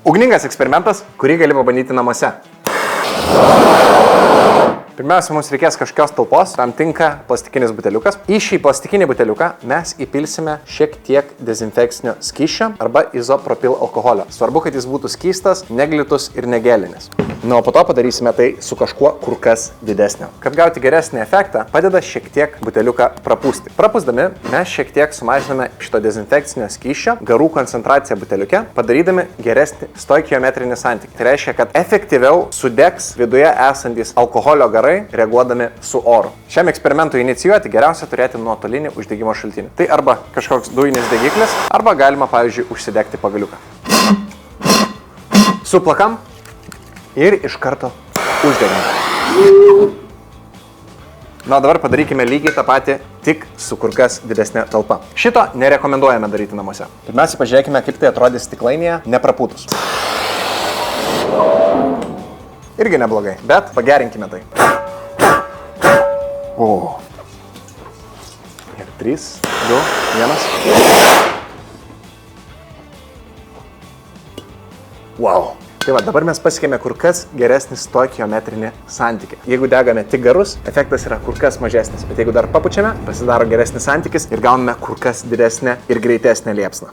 Ugningas eksperimentas, kurį gali pabandyti namuose. Pirmiausia, mums reikės kažkokios talpos, tam tinka plastikinis buteliukas. Į šį plastikinį buteliuką mes įpilsime šiek tiek dezinfekcinio skysčio arba izopropil alkoholio. Svarbu, kad jis būtų skystas, neglitus ir negelinis. Na, o po to padarysime tai su kažkuo kur kas didesnio. Kad gauti geresnį efektą, padeda šiek tiek buteliuką prapūsti. Prapūsdami, mes šiek tiek sumažiname šito dezinfekcinio skysčio garų koncentraciją buteliuke, padarydami geresnį stoikiometrinį santykį. Tai reiškia, kad efektyviau sudegs viduje esantis alkoholio garai, reaguodami su oru. Šiam eksperimentui inicijuoti geriausia turėti nuotolinį uždegimo šaltinį. Tai arba kažkoks dujinis degiklis, arba galima, pavyzdžiui, užsidegti pagaliuką. Suplakam ir iš karto uždegam. Na, dabar padarykime lygiai tą patį, tik su kur kas didesnė talpa. Šito nerekomenduojame daryti namuose. Pirmiausia, pažiūrėkime, kaip tai atrodys stiklainėje neprapūtus. Irgi neblogai, bet pagerinkime tai. O. Ir 3, 2, 1. Wow. Tai va, dabar mes pasiekėme kur kas geresnį stoikiometrinį santykį. Jeigu degame tik garus, efektas yra kur kas mažesnis, bet jeigu dar papučiame, pasidaro geresnis santykis ir gauname kur kas didesnę ir greitesnę liepsną.